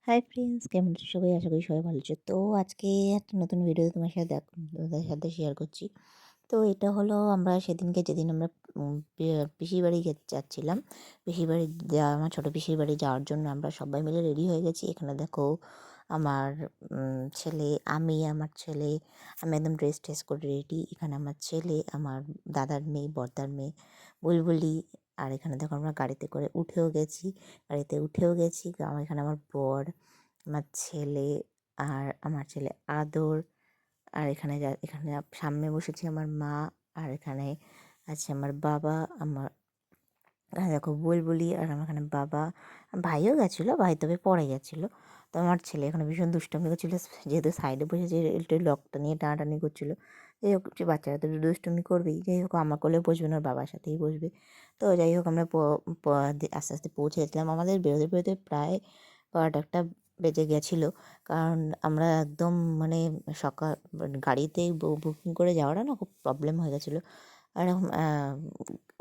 Hi friends, কেমন আছো সবাই? আশা করি সবাই ভালো আছো। তো আজকে একটা নতুন ভিডিও তোমাদের সাথে শেয়ার করছি। তো এটা হলো আমরা সেদিনকে যেদিন আমরা পিসির বাড়ি যাচ্ছিলাম। পিসির বাড়ি আমার ছোটো পিসির বাড়ি যাওয়ার জন্য আমরা সবাই মিলে রেডি হয়ে গেছি। এখানে দেখো আমার ছেলে, আমার ছেলে, আমি একদম ড্রেস ট্রেস করে রেডি। এখানে আমার ছেলে, আমার দাদার মেয়ে, বড়দার মেয়ে বুলবুলি। আর এখানে দেখো আমরা গাড়িতে করে উঠেও গেছি। এখানে আমার বর, আমার ছেলে, আর আমার ছেলে আদর। আর এখানে সামনে বসেছি আমার মা। আর এখানে আছে আমার বাবা, এখানে দেখো বুলবুলি। আর আমার এখানে বাবা, ভাইও গেছিলো, ভাই তবে পরে গেছিলো। তো আমার ছেলে এখানে ভীষণ দুষ্টামি করছিলো, যেহেতু সাইডে বসেছে একটু লকটা নিয়ে টানাটানি করছিলো। যাই হোক, যে বাচ্চারা তো একটু দুষ্টুমি করবেই। যাই হোক, আমার কোলে বসবে না, ওর বাবার সাথেই বসবে। তো যাই হোক, আমরা আস্তে আস্তে পৌঁছে গেছিলাম। আমাদের বেরোতে বেরোতে প্রায় 12টা বেজে গেছিলো। কারণ আমরা একদম মানে সকাল গাড়িতে বুকিং করে যাওয়াটা না খুব প্রবলেম হয়ে গেছিলো। আর এরকম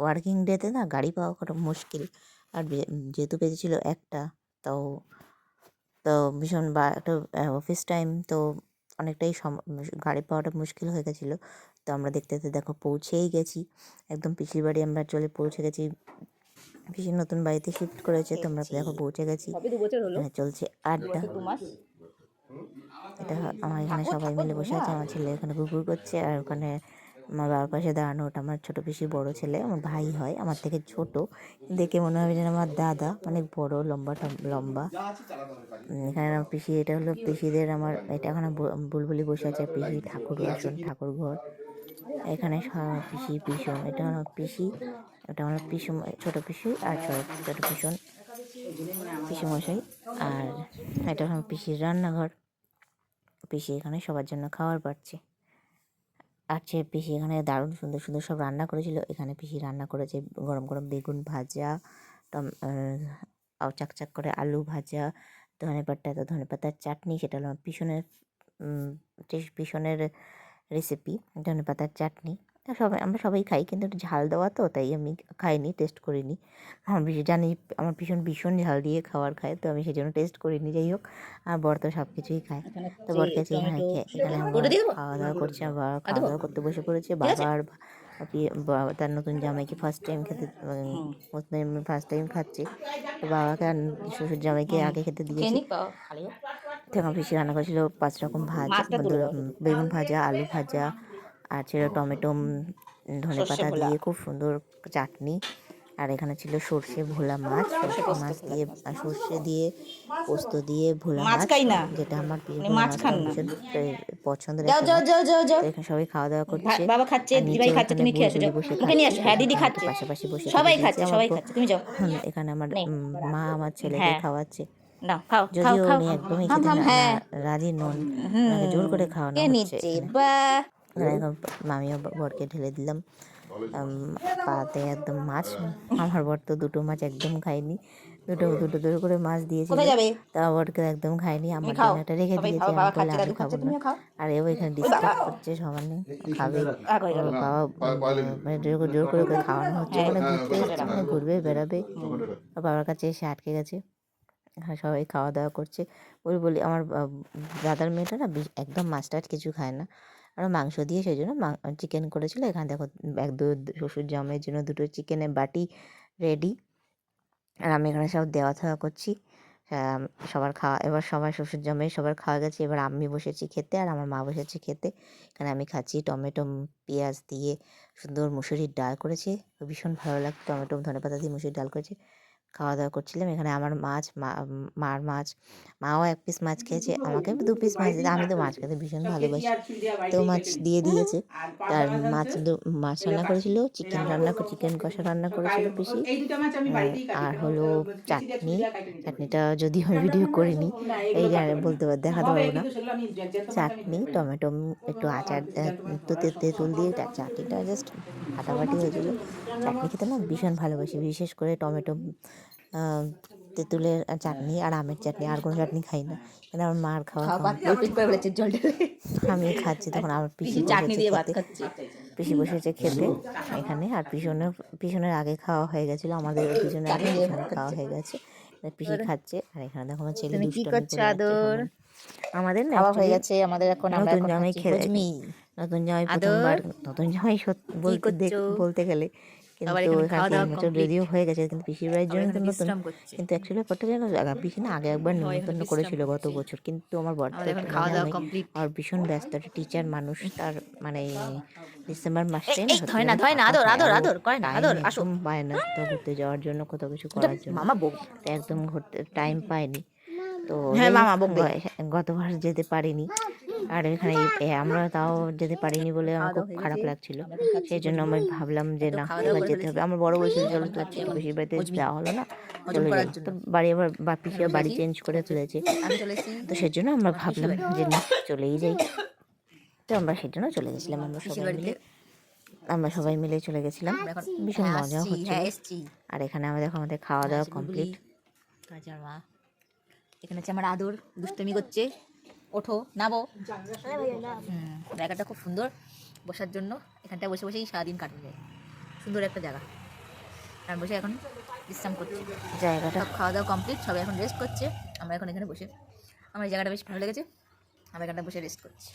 ওয়ার্কিং ডেতে না গাড়ি পাওয়া কত মুশকিল। আর যেহেতু বেজেছিল একটা, তো তো ভীষণ একটা অফিস টাইম, তো অনেকটাই গাড়ি পাওয়াটা মুশকিল হয়ে গেছিলো। তো আমরা দেখতে দেখতে দেখো পৌঁছেই গেছি। একদম পিসির বাড়ি আমরা পৌঁছে গেছি। পিসির নতুন বাড়িতে শিফট করেছে, তো আমরা দেখো পৌঁছে গেছি। এখানে চলছে আড্ডা। এটা আমার এখানে সবাই মিলে বসে আছে। আমার ছেলে এখানে কুকুর করছে, আর ওখানে আমার বাবার পাশে দাঁড়ানো ওটা আমার ছোটো পিসি বড় ছেলে, আমার ভাই হয়, আমার থেকে ছোট। দেখে মনে হবে যেন আমার দাদা, অনেক বড়, লম্বা। এখানে আমার পিসি, এটা হলো পিসিদের, এটা এখানে বুলবুলি বসে আছে। পিসি ঠাকুর ঘর। এখানে পিসি পিসন, এটা আমার পিসি, এটা আমার ছোটো পিসি, আর ছোটো পিসুমশাই। আর এটা আমার পিসির রান্নাঘর। পিসি এখানে সবার জন্য খাবার পাচ্ছে। পিসি এখানে দারুণ সুন্দর সুন্দর সব রান্না করেছিল। এখানে পিসি রান্না করেছে গরম গরম বেগুন ভাজা, চাকচাক করে আলু ভাজা, ধনেপাতার চাটনি। সেটা হলো পিসনের রেসিপি, ধনেপাতার চাটনি। আমরা সবাই খাই, কিন্তু একটু ঝাল দেওয়া, তো তাই আমি খাইনি, টেস্ট করিনি। জানি আমার ভীষণ ঝাল দিয়ে খাবার খায়, তো আমি সেই জন্য টেস্ট করিনি। যাই হোক, আর বর তো সব কিছুই খায়। তো বরকে এখানে আমরা খাওয়া দাওয়া করছি। আবার খাওয়া দাওয়া করতে বসে পড়েছে। তার নতুন জামাইকে ফার্স্ট টাইম খাচ্ছে। তো বাবাকে আর শ্বশুর জামাইকে আগে খেতে দিয়েছি। তখন পিসি রান্না করেছিল 5 রকম ভাজা, বেগুন ভাজা, আলু ভাজা, আর ছিল টমেটো ধনেপাতা দিয়ে খুব সুন্দর চাটনি। আর এখানে ছিল সর্ষে মাছ দিয়ে, সর্ষে দিয়ে, পোস্ত দিয়ে ভোলা মাছ, যেটা আমার ভোলা মাছটা ভীষণ পছন্দের একটা মাছ। তো এখানে সবাই খাওয়া দাওয়া করছে। বাবা খাচ্ছে, আর দিদিভাই নিচেও খাচ্ছে, এখানে তুমি খেয়ে আসো, বুলবুলি যাও বসে মুখে নিয়ে খাচ্ছে। আসো। হ্যাঁ, দিদি এখানে আমাকে খাচ্ছে, পাশাপাশি বসে খেতে সবাই দিয়েছে। খাচ্ছে, সবাই খাচ্ছে, তুমি যাও। এখানে আমার মা আমার ছেলেকে হ্যাঁ, খাওয়াচ্ছে। নাও খাও খাও যদিও খাও। উনি একদমই হাম খেতে হাম, হ্যাঁ। রাজি নন, ওনাকে জোর করে খাওয়ানো কে হচ্ছে নিচ্ছে এখানে। বা? এখন আমিও বরকে ঢেলে দিলাম পাতে একদম মাছ। আমার বর তো দুটো মাছ একদম খায়নি, দুটো দুটো করে মাছ দিয়েছিল, কোথায় যাবে? তা বরকে একদম খায়নি। তুমি আমার খাও, জন্য একটা রেখে সবাই দিয়েছে, খাও। আমি বাবা বলে খাচ্ছে, আমি দাদু খাবো খাচ্ছে, না। তুমিও খাও। আর এও এখানে ওই বাবা, ডিস্টার্ব করছে সমানে, খাবে। হয়ে গেল। বাবা মানে জোর করে ওকে খাওয়ানো হচ্ছে, হ্যাঁ, মানে ঘুরতে সামনে এসছে, রাখো। মানে ঘুরবে বেড়াবে। বাবার কাছে এসে আটকে গেছে। হ্যাঁ, সবাই খাওয়া দাওয়া করছে। বলি আমার দাদার মেয়েটা না একদম মাছ টাছ কিছু খায় না, আর মাংস দিয়ে সেই জন্য চিকেন করেছিল। এখানে দেখো শ্বশুর জামাইয়ের জন্য দুটো চিকেনের বাটি রেডি। আর আমি এখানে সব দেওয়া থাওয়া করছি। এবার সবার শ্বশুর জামাই সবার খাওয়া গেছে। এবার আমি বসেছি খেতে, আর আমার মা বসেছে খেতে। এখানে আমি খাচ্ছি টমেটো পেঁয়াজ দিয়ে সুন্দর মুসুরির ডাল করেছে, ভীষণ ভালো লাগে। টমেটো ধনেপাতা দিয়ে মুসুরির ডাল করেছে, খাওয়া দাওয়া করছিলাম। এখানে আমার মার মাছ, মাও 1 পিস মাছ খেয়েছে, আমাকে 2 পিস মাছ দিয়েছে। আমি তো মাছ খেতে ভীষণ ভালোবাসি, তো মাছ দিয়ে দিয়েছে। আর মাছ রান্না করেছিল, চিকেন কষা রান্না করেছিল পিসি। আর হলো চাটনি। চাটনিটা যদিও আমি ভিডিও করিনি, এই দেখাতে পারবো না। চাটনি, টমেটো, একটু আচার, একটু তেঁতুল দিয়ে চাটনিটা জাস্ট ফাটাফাটি হয়েছিল। চাটনি খেতে না ভীষণ ভালোবাসি, বিশেষ করে টমেটো, তেঁতুলের চাটনি আর আমের চাটনি, আর কোনো চাটনি খাই না, কেন আমার মার খাওয়া আমি খাচ্ছি। তখন আমার পিসি চাটনি বসেছে দিয়ে ভাত খেতে, খাচ্ছি। এখানে। আর পিছনের আগে খাওয়া হয়ে গেছিলো, আমাদের পিছনের আগে পিছনে খাওয়া হয়ে গেছে। পিসি খাচ্ছে। আর এখানে দেখো আমার ছেলে তুমি কি দুষ্টামি করছো করে যাচ্ছে আদর? এখন। আমাদের না খাওয়া হয়ে actually গেছে আমাদের, এখন আমরা নতুন এখন জামাই খাচ্ছি খেয়ে হজমি। নতুন জামাই আদর প্রথমবার নতুন জামাই কি বলতে করছো? বলতে গেলে সবার কিন্তু এখানে এখানে খাওয়া 3 দাওয়া বছর কমপ্লিট, যদিও হয়ে গেছে কিন্তু পিসির বাড়ির সবাই জন্য তো এখানে নতুন। বিশ্রাম করছে। কিন্তু অ্যাকচুয়ালি ব্যাপারটা যেন পিসি না আগে একবার সবাই এখানে নিমন্ত্রণ বিশ্রাম করেছিল গত করছে। বছর, কিন্তু আমার বর তো আমাদের এখন একটু খাওয়া মনে দাওয়া নেই। কমপ্লিট। আর ভীষণ ব্যস্ত, একটা টিচার মানুষ, তার মানে ডিসেম্বর এই মাসটাই না এই সত্যি ধরে না করে ধরে না, ফাঁকা আদর পায়। আদর আর ও আদর করে না, টাইম আদর আসো। একদম পায় না কোথাও ঘুরতে যাওয়ার জন্য, কোথাও কিছু এটা করার জন্য। মামা বউ। তো একদম ঘুরতে টাইম পায়নি। তো হ্যাঁ যাই হোক মামা বকবে। গতবার যেতে পারিনি। আর এখানে আমরা তাও যেতে পারিনি বলে আমার খাওয়া খুব দাওয়া হয়ে খারাপ গেছে, লাগছিল। আমরা এখন খাচ্ছি সেই জন্য আমি হজমি। ভাবলাম যে তো না খাওয়া দাওয়া এবার করে যেতে ফেলেছি, হবে। আমার বড় বলেছিল আমরা চলো এখন খাচ্ছি এখন পিসির বাড়িতে হজমি যাওয়া হলো না, হজম চলে যাই। করার তো জন্য। বাড়ি আবার এখানে পিসিও বসে বাড়ি আছি, চেঞ্জ করে ফেলেছে। আমি চলেছি তো সেজন্য আমরা আমার পিসির ভাবলাম বাড়ি, যে না চলেই যাই। তো আমরা সেজন্য চলে গেছিলাম, আমরা পিসির সবাই বাড়িতে মিলে। আমরা এসছি। সবাই মিলে চলে গেছিলাম, আমরা এখন ভীষণ হ্যাঁ মজাও আসছি, হচ্ছিল। হ্যাঁ এসছি। আর এখানে আমাদের খাওয়া এখানে দাওয়া আছে বুলবুলি, কমপ্লিট। এখানে আছে আমার মা, এখানে আছে আমার আদর, দুষ্টুমি করছে। ওঠো নাবো। জায়গাটা খুব সুন্দর বসার জন্য, এখানটায় বসে বসেই সারাদিন কাটে যায়। সুন্দর একটা জায়গা, আর বসে এখন বিশ্রাম করছি। জায়গাটা সব খাওয়া দাওয়া কমপ্লিট, সবাই এখন রেস্ট করছে। আমরা এখন এখানে বসে, আমার এই জায়গাটা বেশ ভালো লেগেছে, আমরা এখানটা বসে রেস্ট করছি।